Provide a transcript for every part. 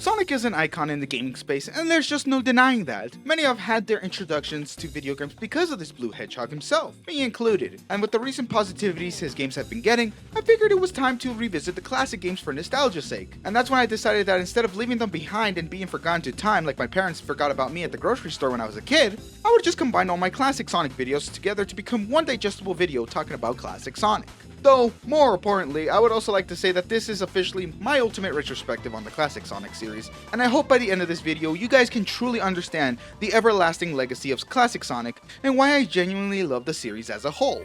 Sonic is an icon in the gaming space, and there's just no denying that. Many have had their introductions to video games because of this blue hedgehog himself, me included. And with the recent positivities his games have been getting, I figured it was time to revisit the classic games for nostalgia's sake. And that's when I decided that instead of leaving them behind and being forgotten to time like my parents forgot about me at the grocery store when I was a kid, I would just combine all my classic Sonic videos together to become one digestible video talking about classic Sonic. Though, more importantly, I would also like to say that this is officially my ultimate retrospective on the classic Sonic series, and I hope by the end of this video you guys can truly understand the everlasting legacy of classic Sonic and why I genuinely love the series as a whole.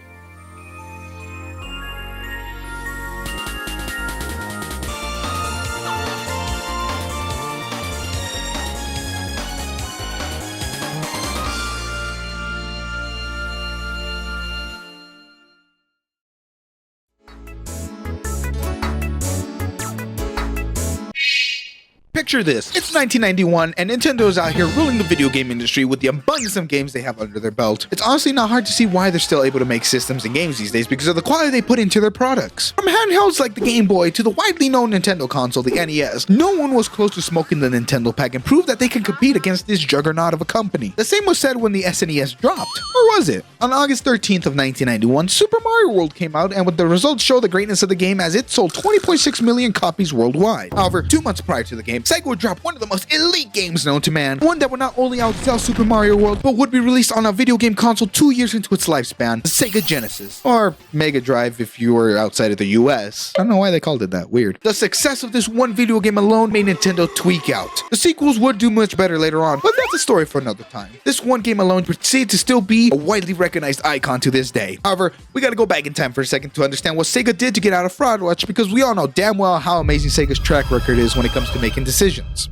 Picture this, it's 1991 and Nintendo's out here ruling the video game industry with the abundance of games they have under their belt. It's honestly not hard to see why they're still able to make systems and games these days because of the quality they put into their products. From handhelds like the Game Boy to the widely known Nintendo console, the NES, no one was close to smoking the Nintendo pack and proved that they could compete against this juggernaut of a company. The same was said when the SNES dropped, or was it? On August 13th of 1991, Super Mario World came out, and with the results show the greatness of the game as it sold 20.6 million copies worldwide. However, 2 months prior to the game, SEGA would drop one of the most elite games known to man, one that would not only outsell Super Mario World, but would be released on a video game console 2 years into its lifespan, the SEGA Genesis, or Mega Drive if you were outside of the US. I don't know why they called it that, weird. The success of this one video game alone made Nintendo tweak out. The sequels would do much better later on, but that's a story for another time. This one game alone proceeded to still be a widely recognized icon to this day. However, we gotta go back in time for a second to understand what SEGA did to get out of fraud watch, because we all know damn well how amazing SEGA's track record is when it comes to making decisions.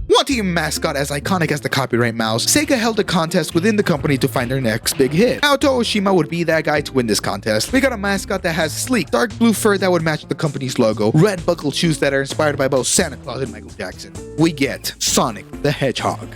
Wanting a mascot as iconic as the copyright mouse, SEGA held a contest within the company to find their next big hit. Naoto Oshima would be that guy to win this contest. We got a mascot that has sleek, dark blue fur that would match the company's logo, red buckled shoes that are inspired by both Santa Claus and Michael Jackson. We get Sonic the Hedgehog.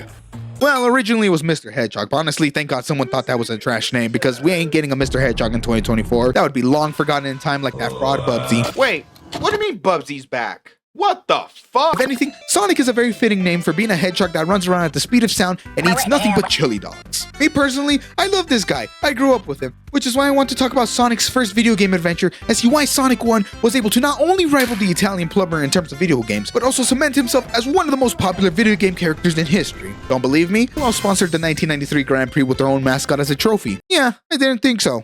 Well, originally it was Mr. Hedgehog, but honestly, thank God someone thought that was a trash name, because we ain't getting a Mr. Hedgehog in 2024. That would be long forgotten in time like that fraud Bubsy. Wait, what do you mean Bubsy's back? What the fuck? If anything, Sonic is a very fitting name for being a hedgehog that runs around at the speed of sound and eats nothing but chili dogs. Me personally, I love this guy. I grew up with him, which is why I want to talk about Sonic's first video game adventure and see why Sonic 1 was able to not only rival the Italian plumber in terms of video games, but also cement himself as one of the most popular video game characters in history. Don't believe me? Well, sponsored the 1993 Grand Prix with their own mascot as a trophy. Yeah, I didn't think so.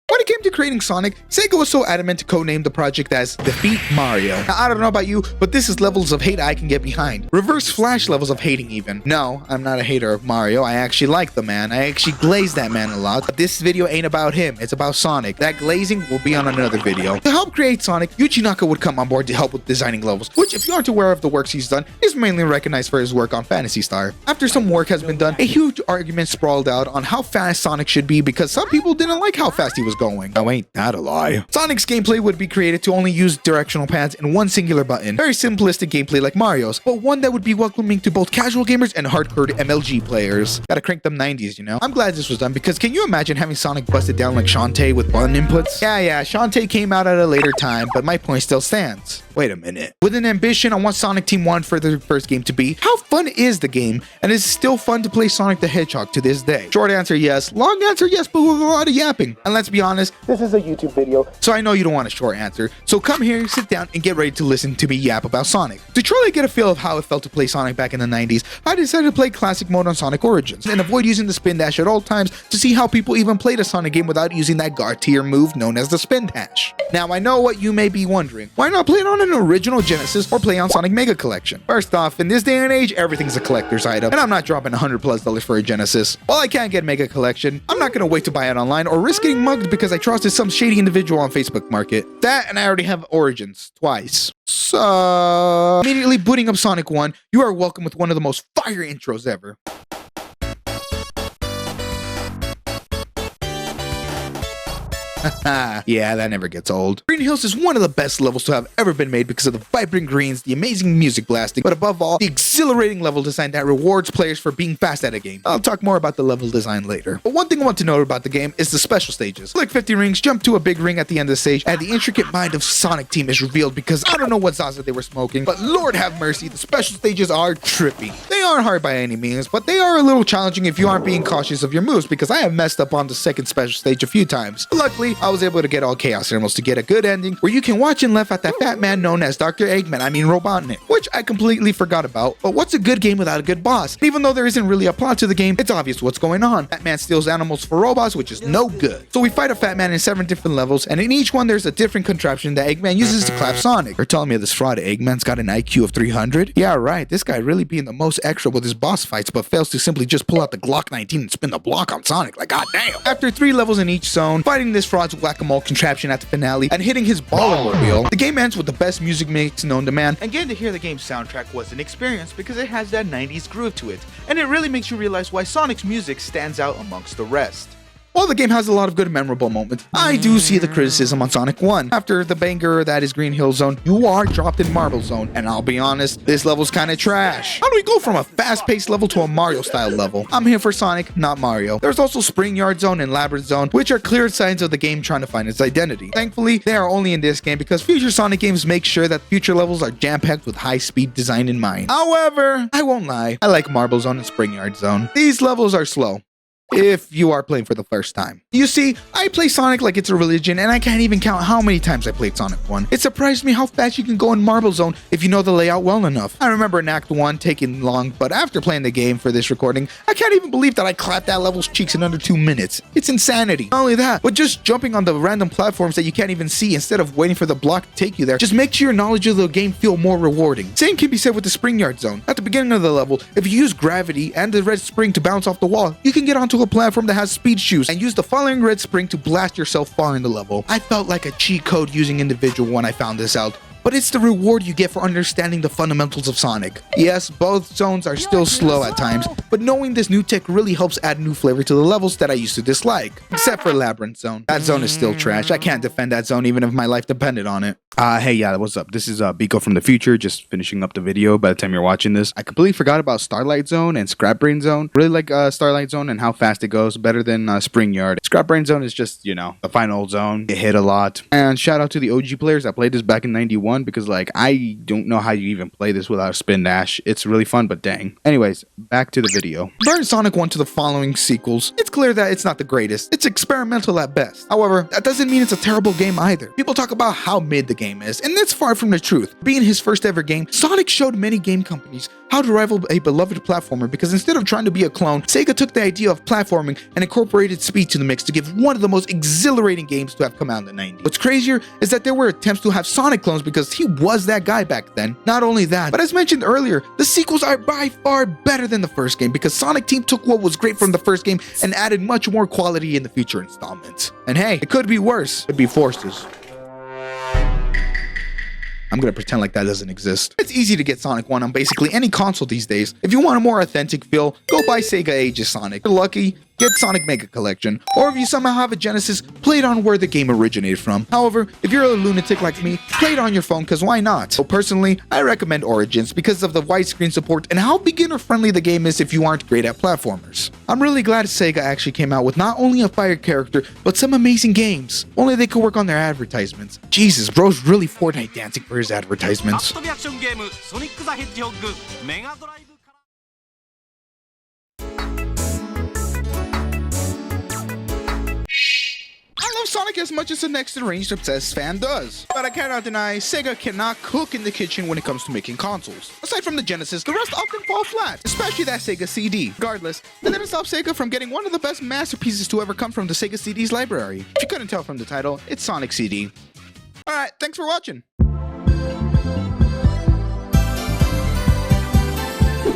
When it came to creating Sonic, SEGA was so adamant to codename the project as Defeat Mario. Now, I don't know about you, but this is levels of hate I can get behind. Reverse Flash levels of hating even. No, I'm not a hater of Mario. I actually like the man. I actually glaze that man a lot. But this video ain't about him. It's about Sonic. That glazing will be on another video. To help create Sonic, Yuji Naka would come on board to help with designing levels, which, if you aren't aware of the works he's done, is mainly recognized for his work on Phantasy Star. After some work has been done, a huge argument sprawled out on how fast Sonic should be because some people didn't like how fast he was going. Oh, ain't that a lie? Sonic's gameplay would be created to only use directional pads and one singular button. Very simplistic gameplay like Mario's, but one that would be welcoming to both casual gamers and hardcore MLG players. Gotta crank them 90s, you know? I'm glad this was done because can you imagine having Sonic busted down like Shantae with button inputs? Yeah, Shantae came out at a later time, but my point still stands. Wait a minute. With an ambition on what Sonic Team wanted for their first game to be, how fun is the game? And is it still fun to play Sonic the Hedgehog to this day? Short answer, yes. Long answer, yes, but with a lot of yapping. And let's be honest, this is a YouTube video, so I know you don't want a short answer. So come here, sit down, and get ready to listen to me yap about Sonic. To truly get a feel of how it felt to play Sonic back in the 90s, I decided to play classic mode on Sonic Origins, and avoid using the spin dash at all times to see how people even played a Sonic game without using that god tier move known as the spin dash. Now, I know what you may be wondering. Why not play it on an original Genesis or play on Sonic Mega Collection? First off, in this day and age, everything's a collector's item, and I'm not dropping $100+ for a Genesis. While I can't get Mega Collection, I'm not gonna wait to buy it online or risk getting mugged because I trusted some shady individual on Facebook Market. That, and I already have Origins twice. So, immediately booting up Sonic 1, you are welcome with one of the most fire intros ever. Yeah, that never gets old. Green Hills is one of the best levels to have ever been made because of the vibrant greens, the amazing music blasting, but above all, the exhilarating level design that rewards players for being fast at a game. I'll talk more about the level design later. But one thing I want to note about the game is the special stages. Click 50 rings, jump to a big ring at the end of the stage, and the intricate mind of Sonic Team is revealed because I don't know what Zaza they were smoking, but Lord have mercy, the special stages are trippy. They aren't hard by any means, but they are a little challenging if you aren't being cautious of your moves, because I have messed up on the second special stage a few times. But luckily, I was able to get all Chaos Emeralds to get a good ending where you can watch and laugh at that fat man known as Dr. Robotnik, which I completely forgot about. But what's a good game without a good boss? And even though there isn't really a plot to the game, it's obvious what's going on. Fat Man steals animals for robots, which is no good. So we fight a Fat Man in 7 different levels, and in each one there's a different contraption that Eggman uses to clap Sonic. You're telling me this fraud Eggman's got an IQ of 300? Yeah, right. This guy really being the most extra with his boss fights, but fails to simply just pull out the Glock 19 and spin the block on Sonic. Like, goddamn. After 3 levels in each zone, fighting this fraud's whack-a-mole contraption at the finale, and hitting his baller wheel, the game ends with the best music mix known to man. And getting to hear the game's soundtrack was an experience because it has that 90s groove to it, and it really makes you realize why Sonic's music stands out amongst the rest. While the game has a lot of good memorable moments, I do see the criticism on Sonic 1. After the banger that is Green Hill Zone, you are dropped in Marble Zone, and I'll be honest, this level's kinda trash. How do we go from a fast-paced level to a Mario-style level? I'm here for Sonic, not Mario. There's also Spring Yard Zone and Labyrinth Zone, which are clear signs of the game trying to find its identity. Thankfully, they are only in this game because future Sonic games make sure that future levels are jam-packed with high-speed design in mind. However, I won't lie, I like Marble Zone and Spring Yard Zone. These levels are slow, if you are playing for the first time. You see, I play Sonic like it's a religion, and I can't even count how many times I played Sonic 1. It surprised me how fast you can go in Marble Zone if you know the layout well enough. I remember in Act 1 taking long, but after playing the game for this recording, I can't even believe that I clapped that level's cheeks in under 2 minutes. It's insanity. Not only that, but just jumping on the random platforms that you can't even see instead of waiting for the block to take you there just makes your knowledge of the game feel more rewarding. Same can be said with the Spring Yard Zone. At the beginning of the level, if you use gravity and the red spring to bounce off the wall, you can get onto a platform that has speed shoes and use the following red spring to blast yourself far in the level. I felt like a cheat code using individual when I found this out, but it's the reward you get for understanding the fundamentals of Sonic. Yes, both zones are still slow at times, but knowing this new tech really helps add new flavor to the levels that I used to dislike. Except for Labyrinth Zone. That zone is still trash. I can't defend that zone even if my life depended on it. Hey, yeah, what's up? This is Biko from the future, just finishing up the video by the time you're watching this. I completely forgot about Starlight Zone and Scrap Brain Zone. Really like Starlight Zone and how fast it goes, better than Spring Yard. Scrap Brain Zone is just, you know, the final zone. It hit a lot. And shout out to the OG players that played this back in 91, because like, I don't know how you even play this without a spin dash. It's really fun, but dang. Anyways, back to the video. Comparing Sonic 1 to the following sequels, it's clear that it's not the greatest. It's experimental at best. However, that doesn't mean it's a terrible game either. People talk about how mid the game is, and that's far from the truth. Being his first ever game, Sonic showed many game companies how to rival a beloved platformer, because instead of trying to be a clone, SEGA took the idea of platforming and incorporated speed to the mix to give one of the most exhilarating games to have come out in the 90s. What's crazier is that there were attempts to have Sonic clones because he was that guy back then. Not only that, but as mentioned earlier, the sequels are by far better than the first game because Sonic Team took what was great from the first game and added much more quality in the future installments. And hey, it could be worse. It could be Forces. I'm gonna pretend like that doesn't exist. It's easy to get Sonic 1 on basically any console these days. If you want a more authentic feel, go buy Sega Ages Sonic. If you're lucky, get Sonic Mega Collection. Or if you somehow have a Genesis, play it on where the game originated from. However, if you're a lunatic like me, play it on your phone, because why not? So personally, I recommend Origins because of the widescreen support and how beginner-friendly the game is if you aren't great at platformers. I'm really glad Sega actually came out with not only a fire character, but some amazing games. Only they could work on their advertisements. Jesus, bro's really Fortnite dancing for his advertisements. Sonic the Hedgehog Mega Drive. I love Sonic as much as the next deranged obsessed fan does, but I cannot deny Sega cannot cook in the kitchen when it comes to making consoles. Aside from the Genesis, the rest often fall flat, especially that Sega CD. Regardless, that didn't stop Sega from getting one of the best masterpieces to ever come from the Sega CD's library. If you couldn't tell from the title, it's Sonic CD. Alright, thanks for watching.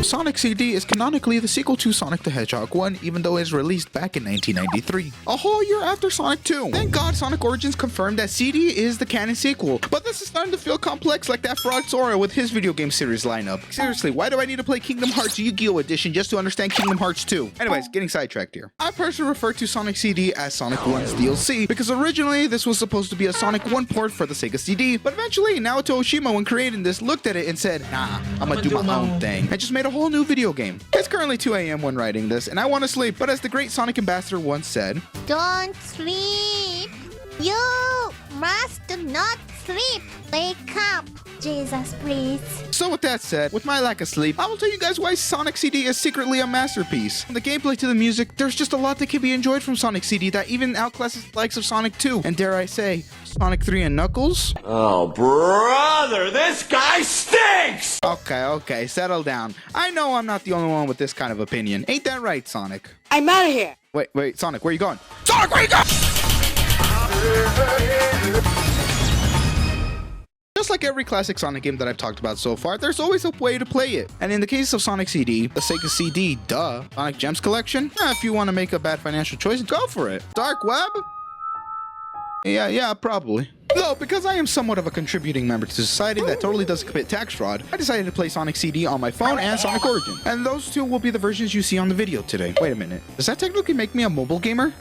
Sonic CD is canonically the sequel to Sonic the Hedgehog 1, even though it was released back in 1993, a whole year after Sonic 2. Thank God Sonic Origins confirmed that CD is the canon sequel, but this is starting to feel complex like that fraud Sora with his video game series lineup. Seriously, why do I need to play Kingdom Hearts Yu-Gi-Oh! Edition just to understand Kingdom Hearts 2? Anyways, getting sidetracked here. I personally refer to Sonic CD as Sonic 1's DLC because originally this was supposed to be a Sonic 1 port for the Sega CD, but eventually Naoto Oshima, when creating this, looked at it and said, nah, I'm gonna do my own thing, and just made a whole new video game. It's currently 2 a.m. when writing this, and I want to sleep, but as the great Sonic ambassador once said, Don't sleep. You must not sleep. Wake up. Jesus, please. so with that said, with my lack of sleep, I will tell you guys why Sonic CD is secretly a masterpiece. From the gameplay to the music, there's just a lot that can be enjoyed from Sonic CD that even outclasses the likes of Sonic 2, and dare I say, Sonic 3 and Knuckles? Oh, brother, this guy stinks! Okay, settle down. I know I'm not the only one with this kind of opinion. Ain't that right, Sonic? I'm out of here. Wait, Sonic, where you going? Sonic, where you going? Just like every classic Sonic game that I've talked about so far, there's always a way to play it. And in the case of Sonic CD, the Sega CD, Sonic Gems Collection, if you want to make a bad financial choice, go for it. Dark Web? Yeah, probably. Though, because I am somewhat of a contributing member to society that totally doesn't commit tax fraud, I decided to play Sonic CD on my phone and Sonic Origin. And those two will be the versions you see on the video today. Wait a minute, does that technically make me a mobile gamer?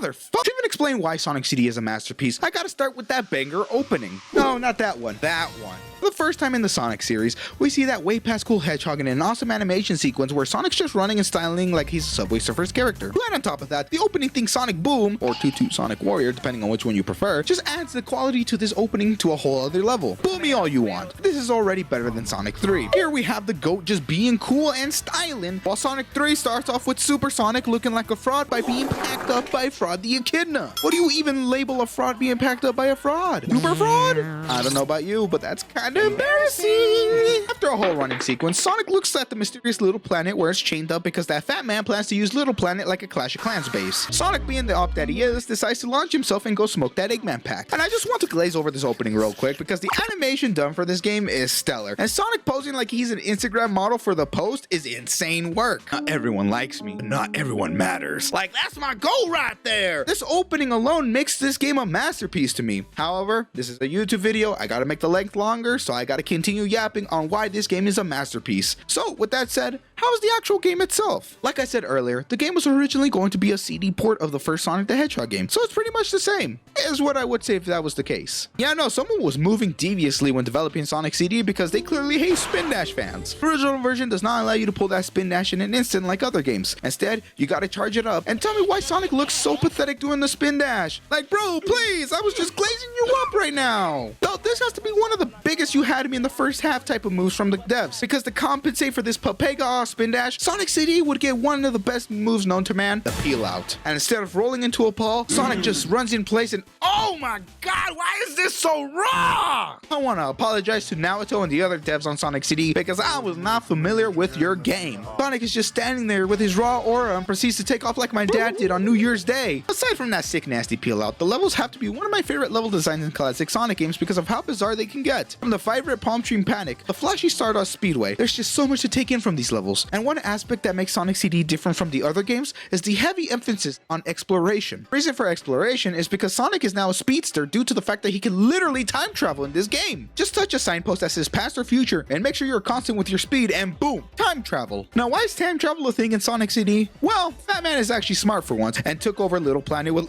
Motherfucker. To even explain why Sonic CD is a masterpiece, I gotta start with that banger opening. No, not that one. That one. For the first time in the Sonic series, we see that way past cool hedgehog in an awesome animation sequence where Sonic's just running and styling like he's a Subway Surfers character. And on top of that, the opening theme Sonic Boom, or Toot Toot Sonic Warrior, depending on which one you prefer, just adds the quality to this opening to a whole other level. Fool me all you want. This is already better than Sonic 3. Here we have the GOAT just being cool and styling, while Sonic 3 starts off with Super Sonic looking like a fraud by being packed up by Fraud the Echidna. What do you even label a fraud being packed up by a fraud? Uber fraud? I don't know about you, but that's kind of embarrassing. After a whole running sequence, Sonic looks at the mysterious Little Planet where it's chained up because that fat man plans to use Little Planet like a Clash of Clans base. Sonic, being the op that he is, decides to launch himself and go smoke that Eggman pack. And I just want to glaze over this opening real quick because the animation done for this game is stellar. And Sonic posing like he's an Instagram model for the post is insane work. Not everyone likes me, but not everyone matters. Like, that's my goal right there. This opening alone makes this game a masterpiece to me. However, this is a YouTube video. I gotta make the length longer, so I gotta continue yapping on why this game is a masterpiece. So with that said, how is the actual game itself? Like I said earlier, the game was originally going to be a CD port of the first Sonic the Hedgehog game, so it's pretty much the same, is what I would say if that was the case. Yeah, no, someone was moving deviously when developing Sonic CD because they clearly hate Spin Dash fans. The original version does not allow you to pull that Spin Dash in an instant like other games. Instead, you gotta charge it up. And tell me why Sonic looks so pathetic doing the Spin Dash. Like, bro, please, I was just glazing you up right now. Though this has to be one of the biggest you had me in the first half type of moves from the devs, because to compensate for this Papega Spin Dash, Sonic CD would get one of the best moves known to man, the peel out. And instead of rolling into a ball, Sonic just runs in place and oh my god, why is this so raw? I want to apologize to Naoto and the other devs on Sonic CD because I was not familiar with your game. Sonic is just standing there with his raw aura and proceeds to take off like my dad did on New Year's Day. Aside from that sick nasty peel out, the levels have to be one of my favorite level designs in classic Sonic games because of how bizarre they can get. From the vibrant Palm Tree Panic, the flashy Stardust Speedway, there's just so much to take in from these levels. And one aspect that makes Sonic CD different from the other games is the heavy emphasis on exploration. The reason for exploration is because Sonic is now a speedster due to the fact that he can literally time travel in this game. Just touch a signpost that says past or future and make sure you're constant with your speed and boom, time travel. Now why is time travel a thing in Sonic CD? Well, Fat Man is actually smart for once and took over Little Planet with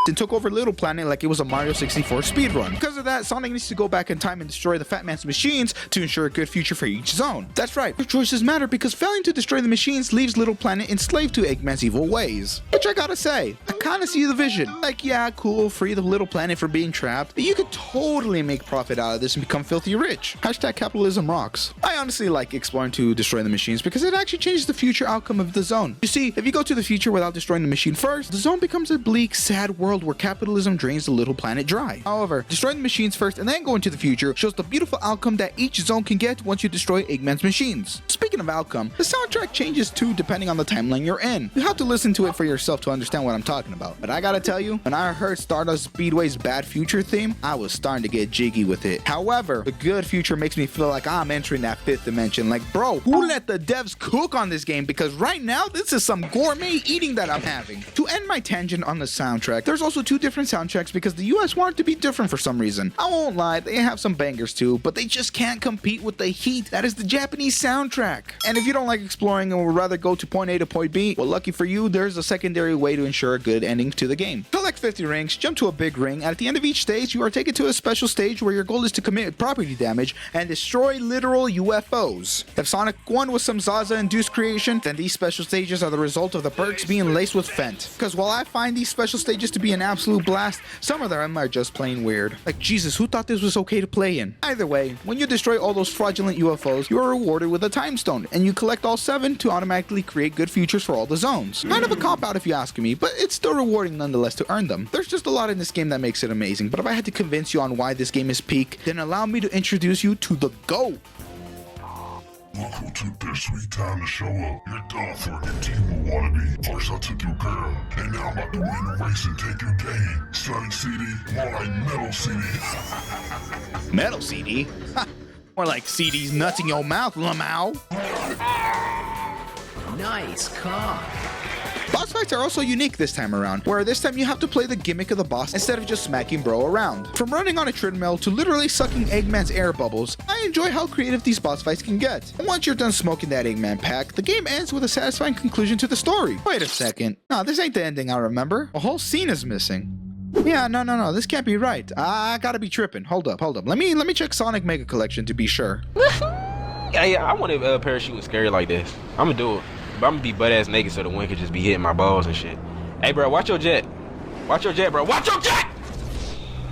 and took over Little Planet like it was a Mario 64 speedrun. Because of that, Sonic needs to go back in time and destroy the Fat Man's machines to ensure a good future for each zone. That's right, your choices matter because failing to destroy the machines leaves Little Planet enslaved to Eggman's evil ways. Which I gotta say, I kinda see the vision. Like, yeah, cool, free the Little Planet from being trapped, but you could totally make profit out of this and become filthy rich. Hashtag capitalism rocks. I honestly like exploring to destroy the machines because it actually changes the future outcome of the zone. You see, if you go to the future without destroying the machine first, the zone becomes a bleak, sad world where capitalism drains the Little Planet dry. However, destroying the machines first and then going to the future shows the beautiful outcome that each zone can get once you destroy Eggman's machines. Speaking of outcome, the soundtrack changes too depending on the timeline you're in. You have to listen to it for yourself to understand what I'm talking about. But I gotta tell you, when I heard Stardust Speedway's Bad Future theme, I was starting to get jiggy with it. However, the good future makes me feel like I'm entering that fifth dimension. Like, bro, who let the devs cook on this game? Because right now, this is some gourmet eating that I'm having. To end my tangent on the soundtrack, there's also two different soundtracks because the US wanted to be different for some reason. I won't lie, they have some bangers too, but they just can't compete with the heat that is the Japanese soundtrack. And if you don't like exploring and would rather go to point A to point B, well, lucky for you, there's a secondary way to ensure a good ending to the game. Collect 50 rings, jump to a big ring, and at the end of each stage, you are taken to a special stage where your goal is to commit property damage and destroy literal UFOs. If Sonic 1 was some Zaza-induced creation, then these special stages are the result of the perks being laced with Fent. Because while I find these special stages to be an absolute blast, some of them are just plain weird. Like, Jesus, who thought this was okay to play in? Either way, when you destroy all those fraudulent UFOs, you are rewarded with a time stone, and you collect all 7 to automatically create good futures for all the zones. Kind of a cop-out if you ask me, but it's still rewarding nonetheless to earn them. There's just a lot in this game that makes it amazing, but if I had to convince you on why this game is peak, then allow me to introduce you to the GOAT. Look who took their sweet time to show up. You're done for your team will wannabe. First I took your girl, and now I'm about to win the race and take your game. Sonic CD, more like Metal CD. Metal CD? More like CD's nuts in your mouth, Lamau. Nice car. Boss fights are also unique this time around, where this time you have to play the gimmick of the boss instead of just smacking bro around. From running on a treadmill to literally sucking Eggman's air bubbles, I enjoy how creative these boss fights can get. And once you're done smoking that Eggman pack, the game ends with a satisfying conclusion to the story. Wait a second. No, this ain't the ending I remember. A whole scene is missing. Yeah, no, this can't be right. I gotta be tripping. Hold up. Let me check Sonic Mega Collection to be sure. Yeah, I want a parachute scary like this. I'ma do it. But I'm gonna be butt-ass naked so the wind could just be hitting my balls and shit. Hey, bro, watch your jet. Watch your jet, bro. Watch your jet!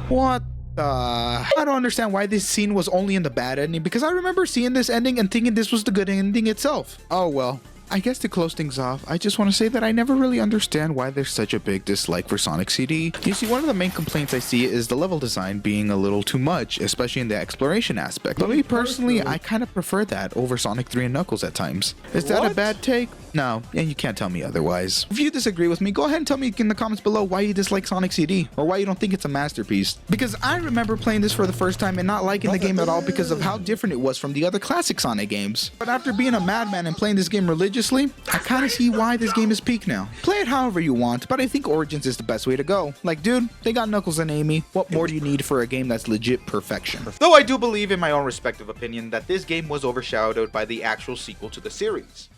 What the... I don't understand why this scene was only in the bad ending, because I remember seeing this ending and thinking this was the good ending itself. Oh, well. I guess to close things off, I just want to say that I never really understand why there's such a big dislike for Sonic CD. You see, one of the main complaints I see is the level design being a little too much, especially in the exploration aspect. But me personally, I kind of prefer that over Sonic 3 and Knuckles at times. Is that a bad take? No, and you can't tell me otherwise. If you disagree with me, go ahead and tell me in the comments below why you dislike Sonic CD, or why you don't think it's a masterpiece. Because I remember playing this for the first time and not liking the game at all because of how different it was from the other classic Sonic games. But after being a madman and playing this game religiously, I kinda see why this game is peak now. Play it however you want, but I think Origins is the best way to go. Like, dude, they got Knuckles and Amy. What more do you need for a game that's legit perfection? Though I do believe, in my own respective opinion, that this game was overshadowed by the actual sequel to the series.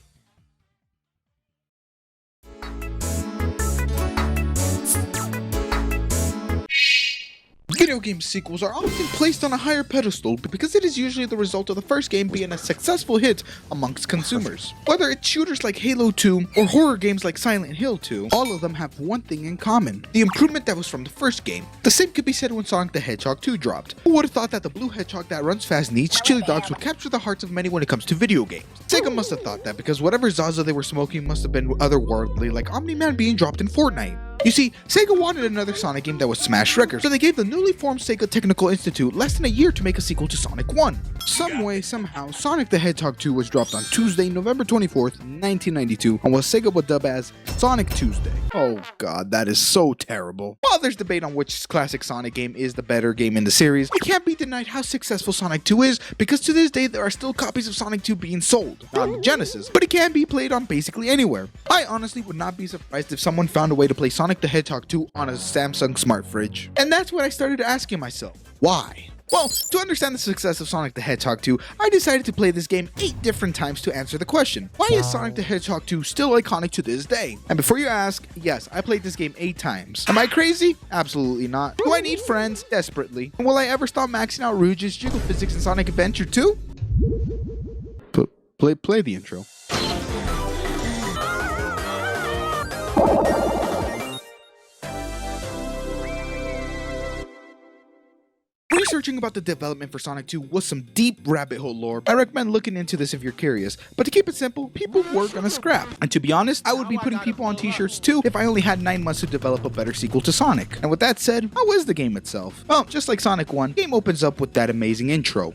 Video game sequels are often placed on a higher pedestal because it is usually the result of the first game being a successful hit amongst consumers. Whether it's shooters like Halo 2 or horror games like Silent Hill 2, all of them have one thing in common: the improvement that was from the first game. The same could be said when Sonic the Hedgehog 2 dropped. Who would have thought that the blue hedgehog that runs fast and eats chili dogs would capture the hearts of many when it comes to video games? SEGA must have thought that because whatever Zaza they were smoking must have been otherworldly, like Omni-Man being dropped in Fortnite. You see, SEGA wanted another Sonic game that would smash records, so they gave the newly formed SEGA Technical Institute less than a year to make a sequel to Sonic 1. Some way, somehow, Sonic the Hedgehog 2 was dropped on Tuesday, November 24th, 1992, on what SEGA would dub as Sonic Tuesday. Oh god, that is so terrible. While there's debate on which classic Sonic game is the better game in the series, it can't be denied how successful Sonic 2 is, because to this day there are still copies of Sonic 2 being sold, not on Genesis, but it can be played on basically anywhere. I honestly would not be surprised if someone found a way to play Sonic the Hedgehog 2 on a Samsung smart fridge. And that's when I started asking myself, why? Well, to understand the success of Sonic the Hedgehog 2, I decided to play this game 8 different times to answer the question, why is Sonic the Hedgehog 2 still iconic to this day? And before you ask, yes, I played this game 8 times. Am I crazy? Absolutely not. Do I need friends? Desperately. And will I ever stop maxing out Rouge's jiggle physics in Sonic Adventure 2? Play the intro. Researching about the development for Sonic 2 was some deep rabbit hole lore. I recommend looking into this if you're curious, but to keep it simple, people were gonna scrap. And to be honest, I would be putting people on t-shirts too if I only had 9 months to develop a better sequel to Sonic. And with that said, how is the game itself? Well, just like Sonic 1, the game opens up with that amazing intro.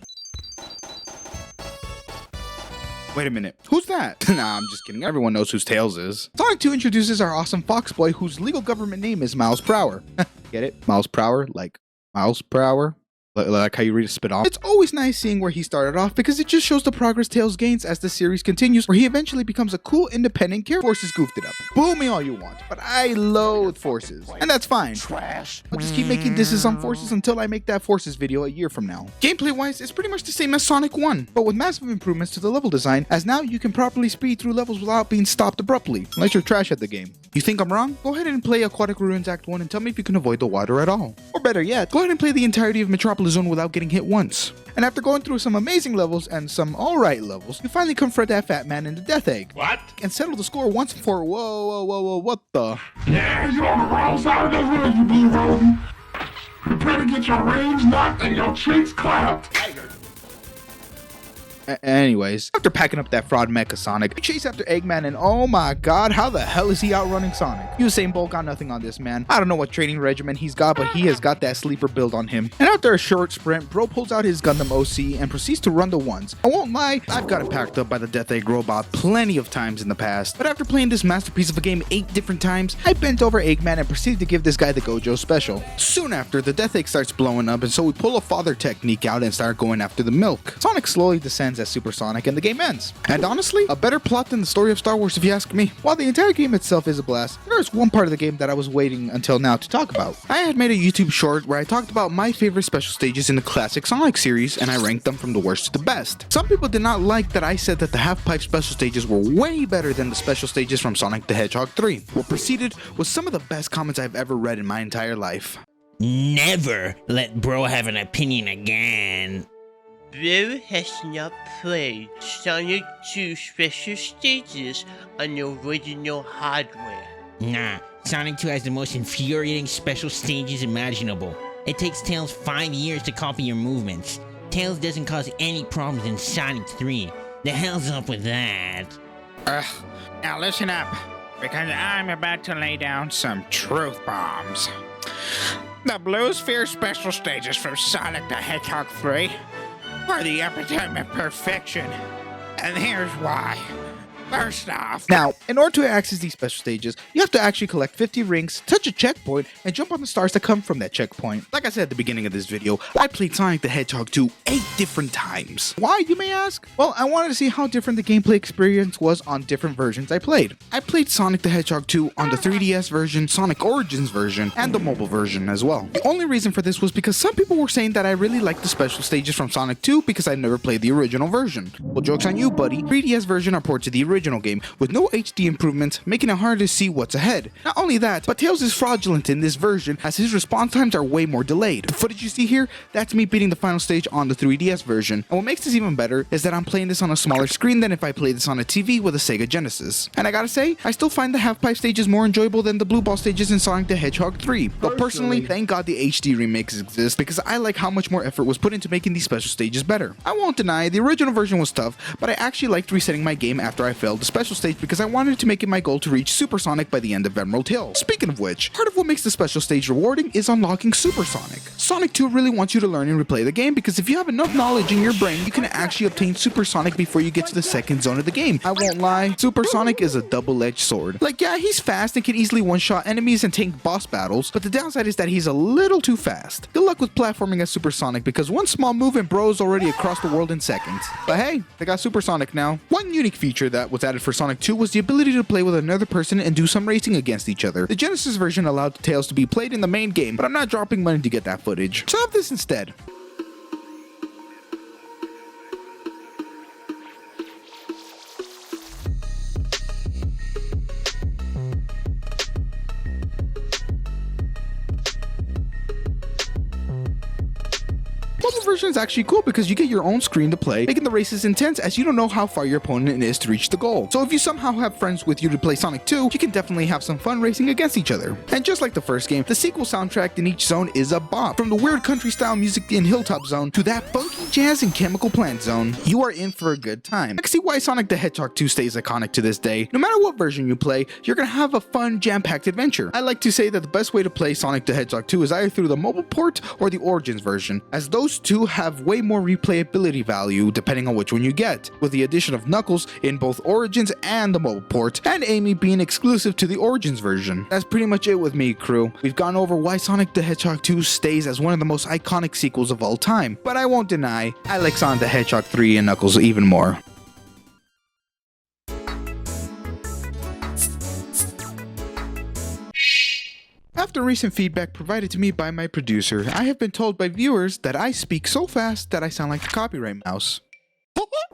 Wait a minute, who's that? Nah, I'm just kidding. Everyone knows who Tails is. Sonic 2 introduces our awesome fox boy whose legal government name is Miles Prower. Get it? Miles Prower? Like Miles Prower? Like how you read a spit off. It's always nice seeing where he started off because it just shows the progress Tails gains as the series continues, where he eventually becomes a cool independent character. Forces goofed it up. Boo me all you want, but I loathe Forces, and that's fine. Trash. I'll just keep making disses on Forces until I make that Forces video a year from now. Gameplay wise, it's pretty much the same as Sonic 1, but with massive improvements to the level design, as now you can properly speed through levels without being stopped abruptly, unless you're trash at the game. You think I'm wrong? Go ahead and play Aquatic Ruins Act 1 and tell me if you can avoid the water at all. Or better yet, go ahead and play the entirety of Metropolis Zone without getting hit once. And after going through some amazing levels and some alright levels, you finally confront that fat man in the Death Egg. What? And settle the score once and for whoa, what the? Yeah, you're on the wrong side of the road, you blue rodent. Prepare to get your rings knocked and your cheeks clapped. Anyways, after packing up that fraud Mecha Sonic, you chase after Eggman and oh my god, how the hell is he outrunning Sonic? Usain Bolt got nothing on this man. I don't know what training regimen he's got, but he has got that sleeper build on him. And after a short sprint, Bro pulls out his Gundam OC and proceeds to run the ones. I won't lie, I've gotten packed up by the Death Egg robot plenty of times in the past, but after playing this masterpiece of a game 8 different times, I bent over Eggman and proceeded to give this guy the Gojo special. Soon after, the Death Egg starts blowing up, and so we pull a father technique out and start going after the milk. Sonic slowly descends as Super Sonic and the game ends. And honestly, a better plot than the story of Star Wars if you ask me. While the entire game itself is a blast, there is one part of the game that I was waiting until now to talk about. I had made a YouTube short where I talked about my favorite special stages in the classic Sonic series and I ranked them from the worst to the best. Some people did not like that I said that the half-pipe special stages were way better than the special stages from Sonic the Hedgehog 3. What preceded was some of the best comments I've ever read in my entire life. Never let bro have an opinion again. Bro has not played Sonic 2 special stages on the original hardware. Nah, Sonic 2 has the most infuriating special stages imaginable. It takes Tails 5 years to copy your movements. Tails doesn't cause any problems in Sonic 3. The hell's up with that? Now listen up, because I'm about to lay down some truth bombs. The Blue Sphere special stages from Sonic the Hedgehog 3 are the epitome of perfection, and here's why. First off, now, in order to access these special stages, you have to actually collect 50 rings, touch a checkpoint, and jump on the stars that come from that checkpoint. Like I said at the beginning of this video, I played Sonic the Hedgehog 2 8 different times. Why, you may ask? Well, I wanted to see how different the gameplay experience was on different versions I played. I played Sonic the Hedgehog 2 on the 3DS version, Sonic Origins version, and the mobile version as well. The only reason for this was because some people were saying that I really liked the special stages from Sonic 2 because I never played the original version. Well, joke's on you, buddy. 3DS version are ported to the original game with no HD improvements, making it hard to see what's ahead. Not only that, but Tails is fraudulent in this version as his response times are way more delayed. The footage you see here, that's me beating the final stage on the 3DS version. And what makes this even better is that I'm playing this on a smaller screen than if I played this on a TV with a SEGA Genesis. And I gotta say, I still find the half-pipe stages more enjoyable than the blue ball stages in Sonic the Hedgehog 3. But personally, thank God the HD remakes exist because I like how much more effort was put into making these special stages better. I won't deny, the original version was tough, but I actually liked resetting my game after I failed the special stage because I wanted to make it my goal to reach Super Sonic by the end of Emerald Hill. Speaking of which, part of what makes the special stage rewarding is unlocking Super Sonic. Sonic 2 really wants you to learn and replay the game because if you have enough knowledge in your brain, you can actually obtain Super Sonic before you get to the second zone of the game. I won't lie, Super Sonic is a double-edged sword. Like, yeah, he's fast and can easily one-shot enemies and tank boss battles, but the downside is that he's a little too fast. Good luck with platforming as Super Sonic because one small move and bro's already across the world in seconds. But hey, they got Super Sonic now. One unique feature that was added for Sonic 2 was the ability to play with another person and do some racing against each other. The Genesis version allowed Tails to be played in the main game, but I'm not dropping money to get that footage. So have this instead. Mobile version is actually cool because you get your own screen to play, making the races intense as you don't know how far your opponent is to reach the goal. So if you somehow have friends with you to play Sonic 2, you can definitely have some fun racing against each other. And just like the first game, the sequel soundtrack in each zone is a bop. From the weird country style music in Hilltop Zone to that funky jazz in Chemical Plant Zone, you are in for a good time. I can see why Sonic the Hedgehog 2 stays iconic to this day. No matter what version you play, you're gonna have a fun, jam-packed adventure. I like to say that the best way to play Sonic the Hedgehog 2 is either through the mobile port or the Origins version, as those those two have way more replayability value depending on which one you get, with the addition of Knuckles in both Origins and the mobile port, and Amy being exclusive to the Origins version. That's pretty much it with me, crew. We've gone over why Sonic the Hedgehog 2 stays as one of the most iconic sequels of all time, but I won't deny, I like Sonic the Hedgehog 3 and Knuckles even more. After recent feedback provided to me by my producer, I have been told by viewers that I speak so fast that I sound like the copyright mouse.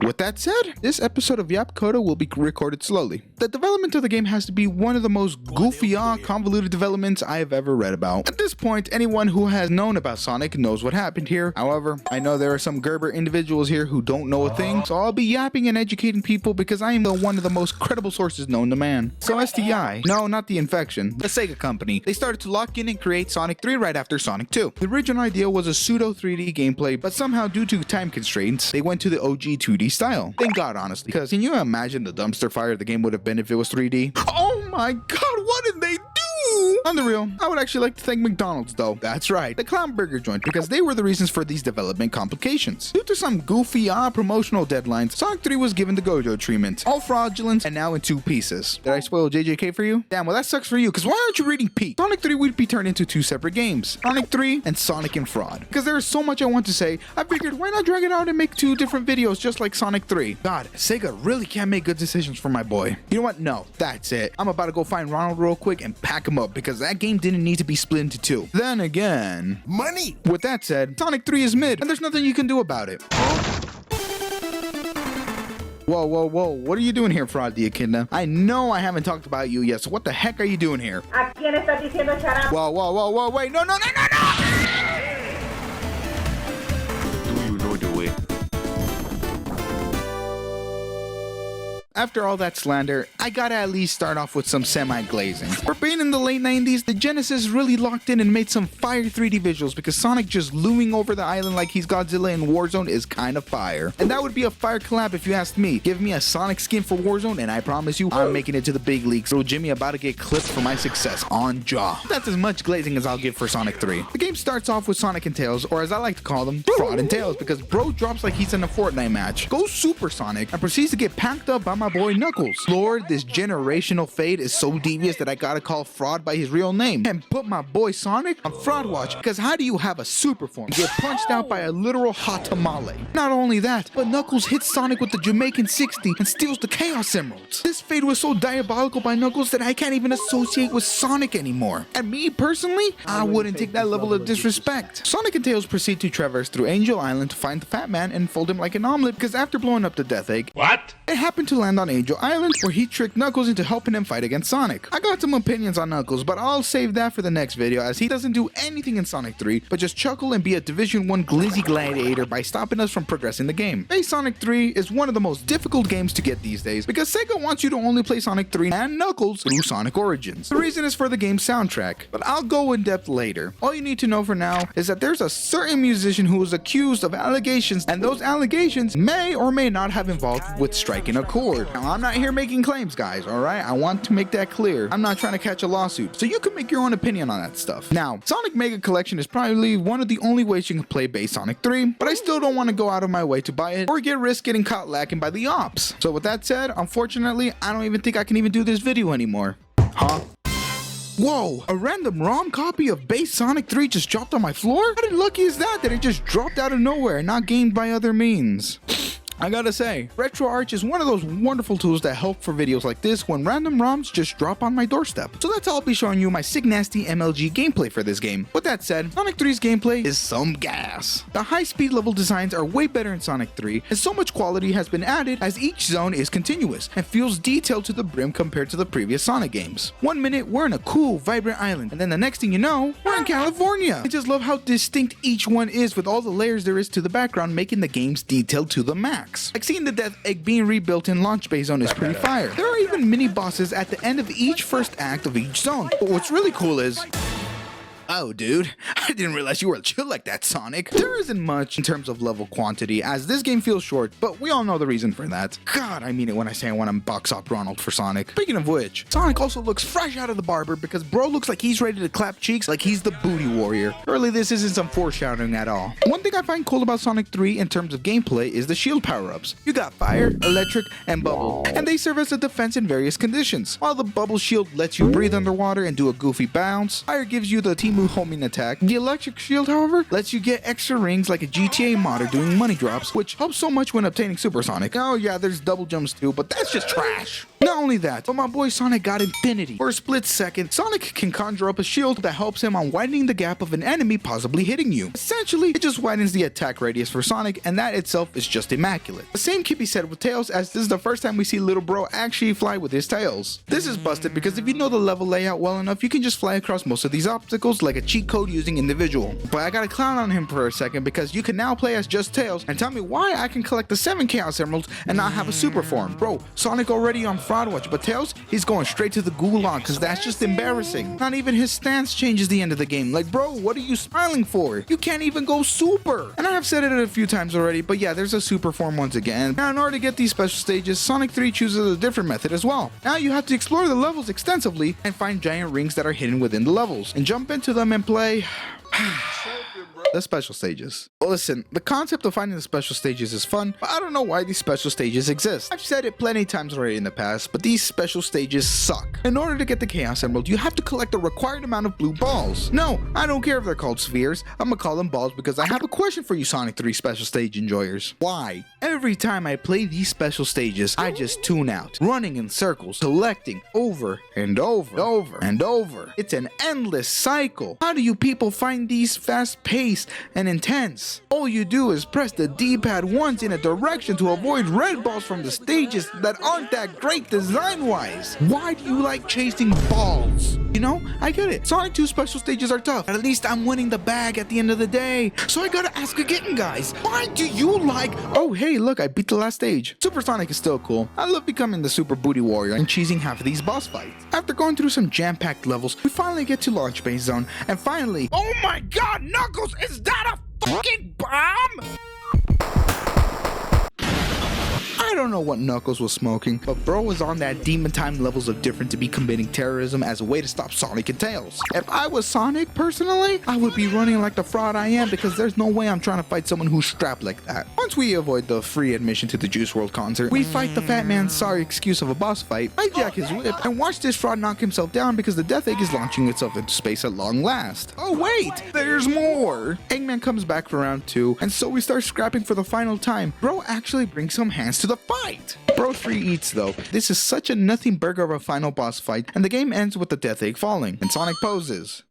With that said, this episode of Yap Coda will be recorded slowly. The development of the game has to be one of the most goofy, convoluted developments I have ever read about. At this point, anyone who has known about Sonic knows what happened here. However, I know there are some Gerber individuals here who don't know a thing, so I'll be yapping and educating people because I am one of the most credible sources known to man. So STI, no, not the infection, the SEGA company, they started to lock in and create Sonic 3 right after Sonic 2. The original idea was a pseudo 3D gameplay, but somehow due to time constraints, they went to the OG 2D style. Thank God, honestly, because can you imagine the dumpster fire the game would have been if it was 3D? Oh my God, what did they do? On the real, I would actually like to thank McDonald's though. That's right, the Clown Burger joint, because they were the reasons for these development complications. Due to some goofy, promotional deadlines, Sonic 3 was given the Gojo treatment, all fraudulent and now in 2 pieces. Did I spoil JJK for you? Damn, well that sucks for you, because why aren't you reading Pete? Sonic 3 would be turned into 2 separate games, Sonic 3 and Sonic and Fraud. Because there is so much I want to say, I figured why not drag it out and make 2 different videos just like Sonic 3. God, Sega really can't make good decisions for my boy. You know what? No, that's it. I'm about to go find Ronald real quick and pack him up because that game didn't need to be split into 2. Then again, money! With that said, Sonic 3 is mid, and there's nothing you can do about it. Whoa, whoa, whoa, what are you doing here, Fraud the Echidna? I know I haven't talked about you yet, so what the heck are you doing here? Whoa, whoa, whoa, whoa, wait, no, no, no, no, no! Do you know the way? After all that slander, I gotta at least start off with some semi-glazing. For being in the late 90s, the Genesis really locked in and made some fire 3D visuals because Sonic just looming over the island like he's Godzilla in Warzone is kind of fire. And that would be a fire collab if you asked me. Give me a Sonic skin for Warzone and I promise you, I'm making it to the big leagues. So Jimmy about to get clipped for my success on jaw. That's as much glazing as I'll give for Sonic 3. The game starts off with Sonic and Tails, or as I like to call them, Fraud and Tails, because bro drops like he's in a Fortnite match, goes Super Sonic, and proceeds to get packed up by my boy Knuckles. Lord, this generational fade is so devious that I gotta call Fraud by his real name and put my boy Sonic on Fraud Watch, because how do you have a super form and get punched out by a literal hot tamale? Not only that, but Knuckles hits Sonic with the Jamaican 60 and steals the Chaos Emeralds. This fade was so diabolical by Knuckles that I can't even associate with Sonic anymore. And me personally, I wouldn't take that level of disrespect. Sonic and Tails proceed to traverse through Angel Island to find the Fat Man and fold him like an omelet, because after blowing up the Death Egg, What? it happened to land on Angel Island, where he tricked Knuckles into helping him fight against Sonic. I got some opinions on Knuckles, but I'll save that for the next video, as he doesn't do anything in Sonic 3 but just chuckle and be a Division 1 glizzy gladiator by stopping us from progressing the game. Base Sonic 3 is one of the most difficult games to get these days because Sega wants you to only play Sonic 3 and Knuckles through Sonic Origins. The reason is for the game's soundtrack, but I'll go in depth later. All you need to know for now is that there's a certain musician who is accused of allegations, and those allegations may or may not have involved with striking a chord. Now, I'm not here making claims, guys, alright? I want to make that clear. I'm not trying to catch a lawsuit, so you can make your own opinion on that stuff. Now, Sonic Mega Collection is probably one of the only ways you can play base Sonic 3, but I still don't want to go out of my way to buy it or get risk getting caught lacking by the ops. So with that said, unfortunately, I don't even think I can even do this video anymore. Huh? Whoa, a random ROM copy of base Sonic 3 just dropped on my floor? How lucky is that it just dropped out of nowhere and not gained by other means? I gotta say, RetroArch is one of those wonderful tools that help for videos like this when random ROMs just drop on my doorstep. So that's how I'll be showing you my sick nasty MLG gameplay for this game. With that said, Sonic 3's gameplay is some gas. The high speed level designs are way better in Sonic 3, and so much quality has been added as each zone is continuous and feels detailed to the brim compared to the previous Sonic games. 1 minute we're in a cool, vibrant island, and then the next thing you know, we're in California. I just love how distinct each one is with all the layers there is to the background, making the games detailed to the max. Like seeing the Death Egg being rebuilt in Launch Bay Zone is pretty fire. There are even mini bosses at the end of each first act of each zone. But what's really cool is Oh, dude, I didn't realize you were chill like that, Sonic. There isn't much in terms of level quantity, as this game feels short, but we all know the reason for that. God, I mean it when I say I want to box up Ronald for Sonic. Speaking of which, Sonic also looks fresh out of the barber because bro looks like he's ready to clap cheeks like he's the booty warrior. Really, this isn't some foreshadowing at all. One thing I find cool about Sonic 3 in terms of gameplay is the shield power-ups. You got fire, electric, and bubble, and they serve as a defense in various conditions. While the bubble shield lets you breathe underwater and do a goofy bounce, fire gives you the Timu homing attack. The electric shield, however, lets you get extra rings like a GTA modder doing money drops, which helps so much when obtaining Supersonic. Oh yeah, there's double jumps too, but that's just trash. Not only that, but my boy Sonic got Infinity. For a split second, Sonic can conjure up a shield that helps him on widening the gap of an enemy possibly hitting you. Essentially, it just widens the attack radius for Sonic, and that itself is just immaculate. The same can be said with Tails, as this is the first time we see little bro actually fly with his tails. This is busted because if you know the level layout well enough, you can just fly across most of these obstacles like a cheat code using individual. But I gotta clown on him for a second because you can now play as just Tails and tell me why I can collect the 7 Chaos Emeralds and not have a super form. Bro, Sonic already on Fraud Watch, but Tails, he's going straight to the gulag because that's just embarrassing. Not even his stance changes the end of the game. Like, bro, what are you smiling for? You can't even go super. And I have said it a few times already, but yeah, there's a super form once again. Now, in order to get these special stages, Sonic 3 chooses a different method as well. Now you have to explore the levels extensively and find giant rings that are hidden within the levels and jump into them and play the special stages. Well, listen, the concept of finding the special stages is fun, but I don't know why these special stages exist. I've said it plenty times already in the past, but these special stages suck. In order to get the Chaos Emerald, you have to collect the required amount of blue balls. No, I don't care if they're called spheres. I'm gonna call them balls because I have a question for you Sonic 3 special stage enjoyers. Why? Every time I play these special stages, I just tune out, running in circles, collecting over and over and over. It's an endless cycle. How do you people find these fast-paced and intense? All you do is press the D-pad once in a direction to avoid red balls from the stages that aren't that great design-wise. Why do you like chasing balls? You know, I get it. Sonic 2 special stages are tough, but at least I'm winning the bag at the end of the day. So I gotta ask again, guys, why do you like... Oh, hey, look, I beat the last stage. Super Sonic is still cool. I love becoming the super booty warrior and cheesing half of these boss fights. After going through some jam-packed levels, we finally get to Launch Base Zone, and finally... Oh my god, Knuckles, is that a fucking bomb? I don't know what Knuckles was smoking, but bro was on that demon time levels of different to be committing terrorism as a way to stop Sonic and Tails. If I was Sonic, personally, I would be running like the fraud I am because there's no way I'm trying to fight someone who's strapped like that. Once we avoid the free admission to the Juice WRLD concert, we fight the fat man's sorry excuse of a boss fight, hijack his whip, and watch this fraud knock himself down because the Death Egg is launching itself into space at long last. Oh wait, there's more! Eggman comes back for round 2, and so we start scrapping for the final time. Bro actually brings some hands to the fight. Bro 3 eats though. This is such a nothing burger of a final boss fight, and the game ends with the Death Egg falling, and Sonic poses.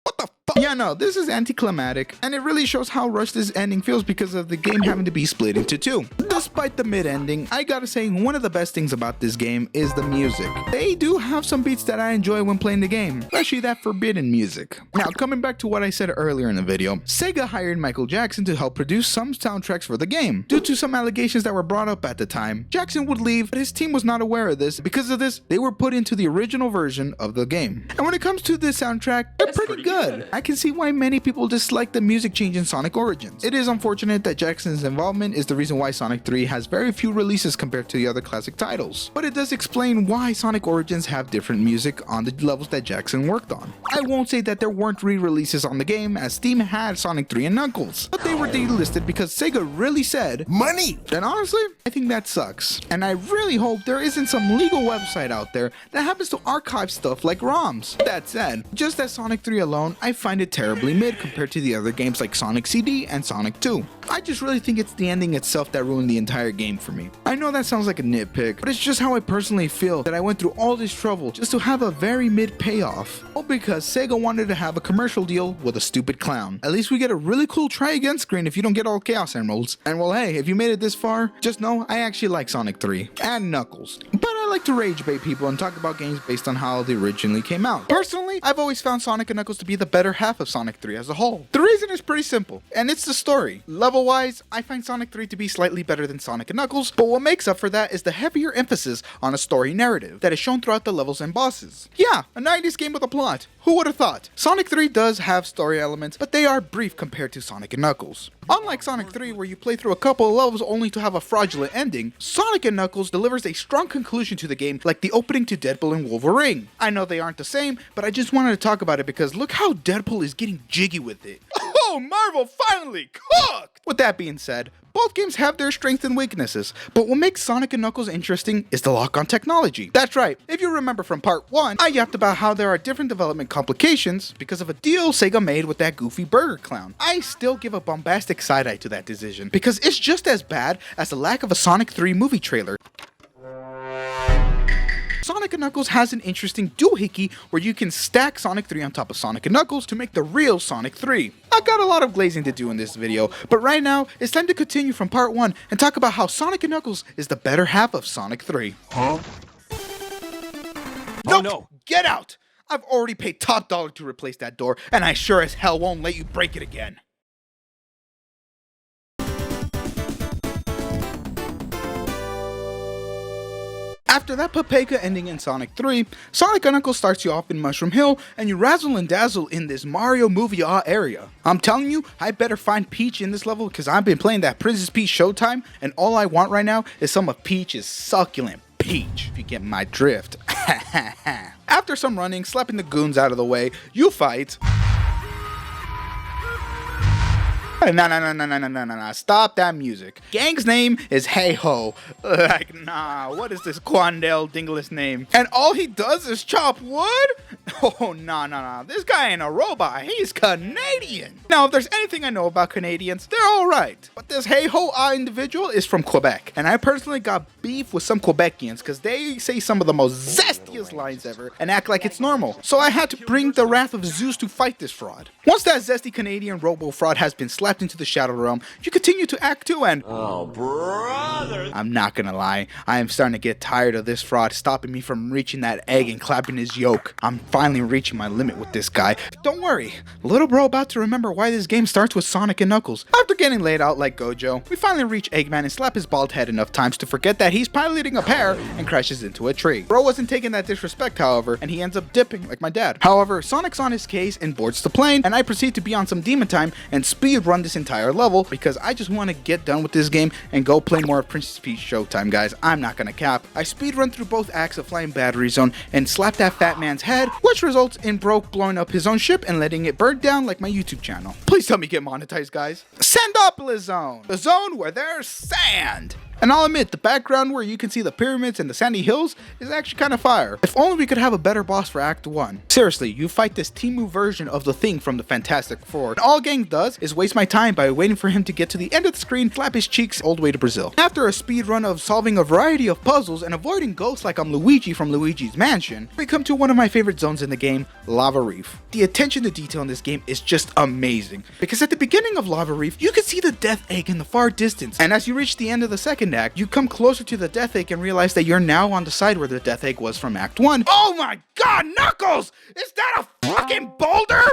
What the fuck? Yeah, no, this is anticlimactic, and it really shows how rushed this ending feels because of the game having to be split into 2. Despite the mid-ending, I gotta say one of the best things about this game is the music. They do have some beats that I enjoy when playing the game, especially that forbidden music. Now, coming back to what I said earlier in the video, SEGA hired Michael Jackson to help produce some soundtracks for the game. Due to some allegations that were brought up at the time, Jackson would leave, but his team was not aware of this. Because of this, they were put into the original version of the game. And when it comes to this soundtrack, they're pretty good. I can see why many people dislike the music change in Sonic Origins. It is unfortunate that Jackson's involvement is the reason why Sonic 3 has very few releases compared to the other classic titles. But it does explain why Sonic Origins have different music on the levels that Jackson worked on. I won't say that there weren't re-releases on the game, as Steam had Sonic 3 and Knuckles, but they were delisted because SEGA really said money! And honestly, I think that sucks. And I really hope there isn't some legal website out there that happens to archive stuff like ROMs. That said, just as Sonic 3 alone, I find it terribly mid compared to the other games like Sonic CD and Sonic 2. I just really think it's the ending itself that ruined the entire game for me. I know that sounds like a nitpick, but it's just how I personally feel that I went through all this trouble just to have a very mid payoff. All because Sega wanted to have a commercial deal with a stupid clown. At least we get a really cool try again screen if you don't get all Chaos Emeralds. And well, hey, if you made it this far, just know I actually like Sonic 3 and Knuckles. But I like to rage bait people and talk about games based on how they originally came out. Personally, I've always found Sonic and Knuckles to be the better half of Sonic 3 as a whole. The reason is pretty simple, and it's the story. Level-wise, I find Sonic 3 to be slightly better than Sonic & Knuckles, but what makes up for that is the heavier emphasis on a story narrative that is shown throughout the levels and bosses. Yeah, a 90s game with a plot. Who would have thought? Sonic 3 does have story elements, but they are brief compared to Sonic & Knuckles. Unlike Sonic 3, where you play through a couple of levels only to have a fraudulent ending, Sonic & Knuckles delivers a strong conclusion to the game like the opening to Deadpool and Wolverine. I know they aren't the same, but I just wanted to talk about it because look how Deadpool is getting jiggy with it. Oh, Marvel finally cooked! With that being said, both games have their strengths and weaknesses, but what makes Sonic & Knuckles interesting is the lock-on technology. That's right, if you remember from part 1, I yapped about how there are different development complications because of a deal SEGA made with that goofy burger clown. I still give a bombastic side-eye to that decision, because it's just as bad as the lack of a Sonic 3 movie trailer. Sonic & Knuckles has an interesting doohickey where you can stack Sonic 3 on top of Sonic & Knuckles to make the real Sonic 3. I got a lot of glazing to do in this video, but right now, it's time to continue from part 1 and talk about how Sonic & Knuckles is the better half of Sonic 3. Huh? Nope! No. Get out! I've already paid top dollar to replace that door, and I sure as hell won't let you break it again. After that Papega ending in Sonic 3, Sonic & Knuckles starts you off in Mushroom Hill, and you razzle and dazzle in this Mario movie area. I'm telling you, I better find Peach in this level because I've been playing that Princess Peach Showtime, and all I want right now is some of Peach's succulent peach, if you get my drift. After some running, slapping the goons out of the way, you fight... No, stop that music. Gang's name is Hey Ho. Like, nah, what is this Quandale Dingless name? And all he does is chop wood? Oh, nah. This guy ain't a robot. He's Canadian. Now, if there's anything I know about Canadians, they're alright. But this Hey Ho individual is from Quebec. And I personally got beef with some Quebecians because they say some of the most zestiest lines ever and act like it's normal. So I had to bring the wrath of Zeus to fight this fraud. Once that zesty Canadian robo fraud has been slapped into the Shadow Realm, you continue to Act 2 and... Oh, brother! I'm not gonna lie, I am starting to get tired of this fraud stopping me from reaching that egg and clapping his yoke. I'm finally reaching my limit with this guy. Don't worry, little bro about to remember why this game starts with Sonic & Knuckles. After getting laid out like Gojo, we finally reach Eggman and slap his bald head enough times to forget that he's piloting a pear and crashes into a tree. Bro wasn't taking that disrespect, however, and he ends up dipping like my dad. However, Sonic's on his case and boards the plane, and I proceed to be on some demon time and speed run this entire level because I just want to get done with this game and go play more of Princess Peach Showtime, guys. I'm not gonna cap. I speed run through both acts of Flying Battery Zone and slap that fat man's head, which results in Bro blowing up his own ship and letting it burn down like my YouTube channel. Please tell me get monetized, guys. Sandopolis Zone, the zone where there's sand. And I'll admit, the background where you can see the pyramids and the sandy hills is actually kind of fire. If only we could have a better boss for Act 1. Seriously, you fight this Timu version of the Thing from the Fantastic Four. And all Gang does is waste my time by waiting for him to get to the end of the screen, slap his cheeks all the way to Brazil. After a speed run of solving a variety of puzzles and avoiding ghosts like I'm Luigi from Luigi's Mansion, we come to one of my favorite zones in the game, Lava Reef. The attention to detail in this game is just amazing, because at the beginning of Lava Reef, you can see the Death Egg in the far distance, and as you reach the end of the second act, you come closer to the Death Egg and realize that you're now on the side where the Death Egg was from Act 1. Oh my god, Knuckles! Is that a fucking boulder?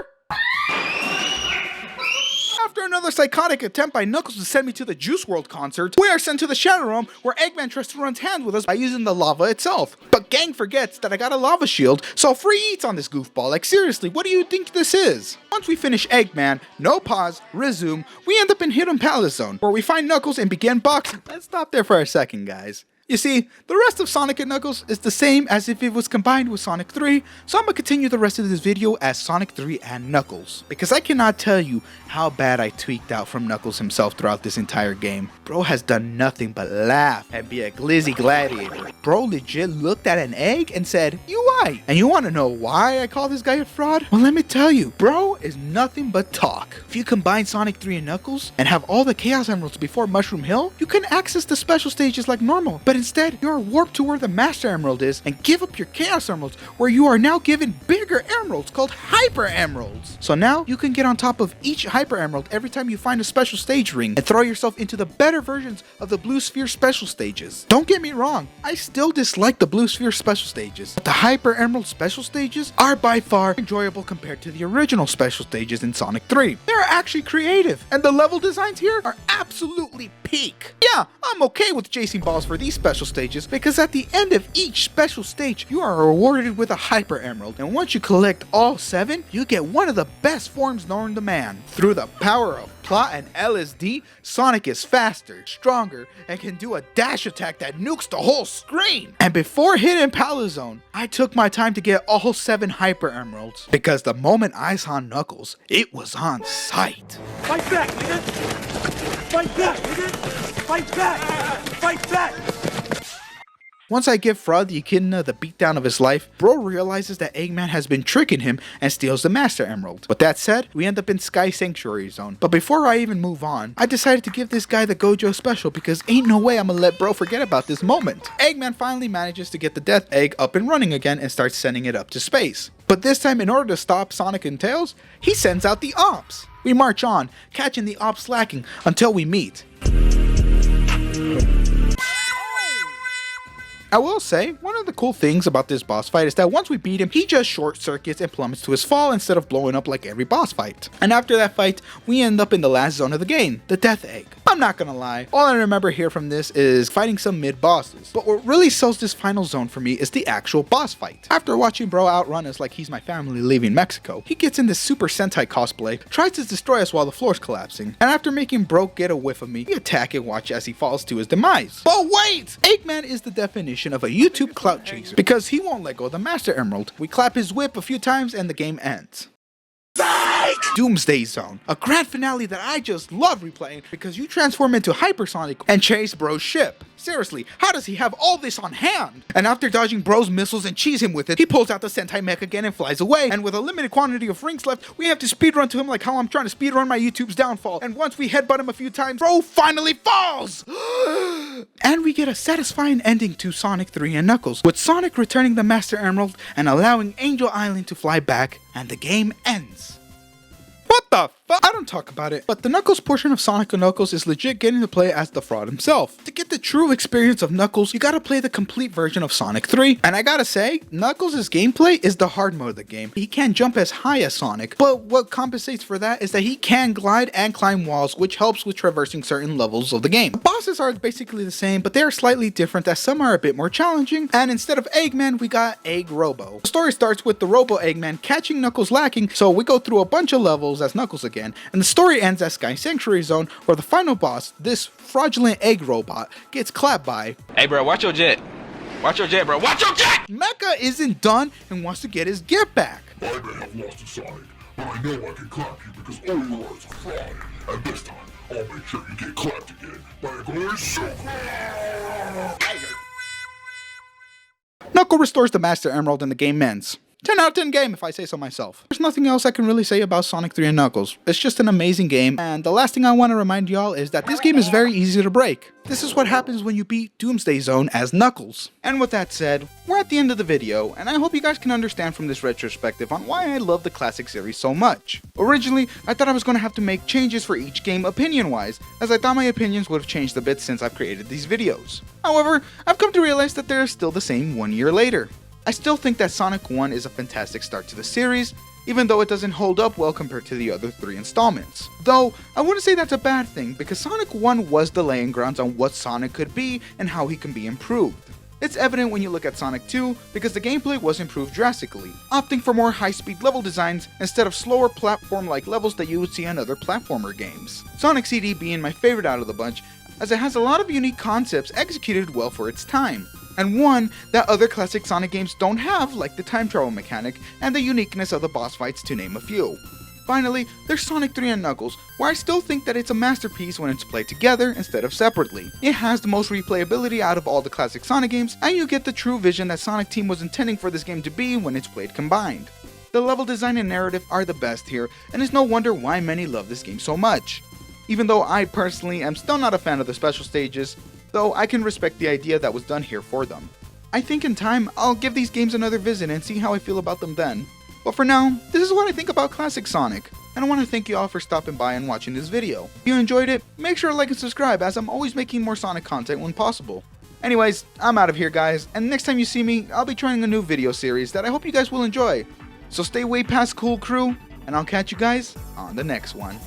After another psychotic attempt by Knuckles to send me to the Juice WRLD concert, we are sent to the Shadow Realm where Eggman tries to run hands with us by using the lava itself. But Gang forgets that I got a lava shield, so free eats on this goofball. Like seriously, what do you think this is? Once we finish Eggman, no pause, resume, we end up in Hidden Palace Zone, where we find Knuckles and begin boxing. Let's stop there for a second, guys. You see, the rest of Sonic & Knuckles is the same as if it was combined with Sonic 3, so I'm gonna continue the rest of this video as Sonic 3 and Knuckles. Because I cannot tell you how bad I tweaked out from Knuckles himself throughout this entire game. Bro has done nothing but laugh and be a glizzy gladiator. Bro legit looked at an egg and said, UI. And you wanna know why I call this guy a fraud? Well, let me tell you, bro is nothing but talk. If you combine Sonic 3 and Knuckles and have all the Chaos Emeralds before Mushroom Hill, you can access the special stages like normal. But Instead, you are warped to where the Master Emerald is and give up your Chaos Emeralds, where you are now given bigger emeralds called Hyper Emeralds. So now you can get on top of each Hyper Emerald every time you find a special stage ring and throw yourself into the better versions of the Blue Sphere special stages. Don't get me wrong, I still dislike the Blue Sphere special stages, but the Hyper Emerald special stages are by far enjoyable compared to the original special stages in Sonic 3. They're actually creative, and the level designs here are absolutely peak. Yeah, I'm okay with chasing balls for these special stages because at the end of each special stage, you are rewarded with a Hyper Emerald, and once you collect all 7, you get one of the best forms known to man. Through the power of plot and LSD, Sonic is faster, stronger, and can do a dash attack that nukes the whole screen. And before hitting Palo Zone, I took my time to get all 7 Hyper Emeralds, because the moment I saw Knuckles, it was on sight. Fight back, nigga! Fight back, nigga! Fight back! Fight back! Once I give Fraud the Echidna the beatdown of his life, Bro realizes that Eggman has been tricking him and steals the Master Emerald. With that said, we end up in Sky Sanctuary Zone. But before I even move on, I decided to give this guy the Gojo special because ain't no way I'm gonna let Bro forget about this moment. Eggman finally manages to get the Death Egg up and running again and starts sending it up to space. But this time, in order to stop Sonic and Tails, he sends out the Ops. We march on, catching the Ops slacking until we meet. I will say, one of the cool things about this boss fight is that once we beat him, he just short circuits and plummets to his fall instead of blowing up like every boss fight. And after that fight, we end up in the last zone of the game, the Death Egg. I'm not gonna lie, all I remember here from this is fighting some mid-bosses. But what really sells this final zone for me is the actual boss fight. After watching Bro outrun us like he's my family leaving Mexico, he gets in this Super Sentai cosplay, tries to destroy us while the floor's collapsing, and after making Bro get a whiff of me, we attack and watch as he falls to his demise. But wait! Eggman is the definition of a YouTube clout chaser because he won't let go of the Master Emerald. We clap his whip a few times and the game ends. Doomsday Zone, a grand finale that I just love replaying because you transform into Hypersonic and chase Bro's ship. Seriously, how does he have all this on hand? And after dodging Bro's missiles and cheese him with it, he pulls out the Sentai mech again and flies away. And with a limited quantity of rings left, we have to speedrun to him like how I'm trying to speedrun my YouTube's downfall. And once we headbutt him a few times, Bro finally falls! And we get a satisfying ending to Sonic 3 and Knuckles, with Sonic returning the Master Emerald and allowing Angel Island to fly back, and the game ends. What the fuck? I don't talk about it, but the Knuckles portion of Sonic & Knuckles is legit getting to play as the Fraud himself. To get the true experience of Knuckles, you gotta play the complete version of Sonic 3. And I gotta say, Knuckles' gameplay is the hard mode of the game. He can't jump as high as Sonic, but what compensates for that is that he can glide and climb walls, which helps with traversing certain levels of the game. The bosses are basically the same, but they are slightly different as some are a bit more challenging, and instead of Eggman, we got Egg Robo. The story starts with the Robo Eggman catching Knuckles lacking, so we go through a bunch of levels as Knuckles again, and the story ends at Sky Sanctuary Zone, where the final boss, this fraudulent egg robot, gets clapped by... Hey, bro, watch your jet. Watch your jet, bro. Watch your jet! Mecha isn't done and wants to get his get back. I may have lost a side, but I know I can clap you because all you are is a fraud. And this time, I'll make sure you get clapped again by a glorious super. Knuckle restores the Master Emerald and the game ends. 10 out of 10 game if I say so myself. There's nothing else I can really say about Sonic 3 and Knuckles. It's just an amazing game, and the last thing I want to remind y'all is that this game is very easy to break. This is what happens when you beat Doomsday Zone as Knuckles. And with that said, we're at the end of the video, and I hope you guys can understand from this retrospective on why I love the classic series so much. Originally, I thought I was going to have to make changes for each game opinion-wise, as I thought my opinions would have changed a bit since I've created these videos. However, I've come to realize that they're still the same 1 year later. I still think that Sonic 1 is a fantastic start to the series, even though it doesn't hold up well compared to the other 3 installments. Though, I wouldn't say that's a bad thing, because Sonic 1 was the laying grounds on what Sonic could be and how he can be improved. It's evident when you look at Sonic 2, because the gameplay was improved drastically, opting for more high-speed level designs instead of slower platform-like levels that you would see in other platformer games. Sonic CD being my favorite out of the bunch, as it has a lot of unique concepts executed well for its time. And one that other classic Sonic games don't have, like the time travel mechanic and the uniqueness of the boss fights, to name a few. Finally, there's Sonic 3 and Knuckles, where I still think that it's a masterpiece when it's played together instead of separately. It has the most replayability out of all the classic Sonic games, and you get the true vision that Sonic Team was intending for this game to be when it's played combined. The level design and narrative are the best here, and it's no wonder why many love this game so much. Even though I personally am still not a fan of the special stages, though I can respect the idea that was done here for them. I think in time, I'll give these games another visit and see how I feel about them then. But for now, this is what I think about classic Sonic, and I want to thank you all for stopping by and watching this video. If you enjoyed it, make sure to like and subscribe, as I'm always making more Sonic content when possible. Anyways, I'm out of here guys, and next time you see me, I'll be trying a new video series that I hope you guys will enjoy. So stay way past Cool Crew, and I'll catch you guys on the next one.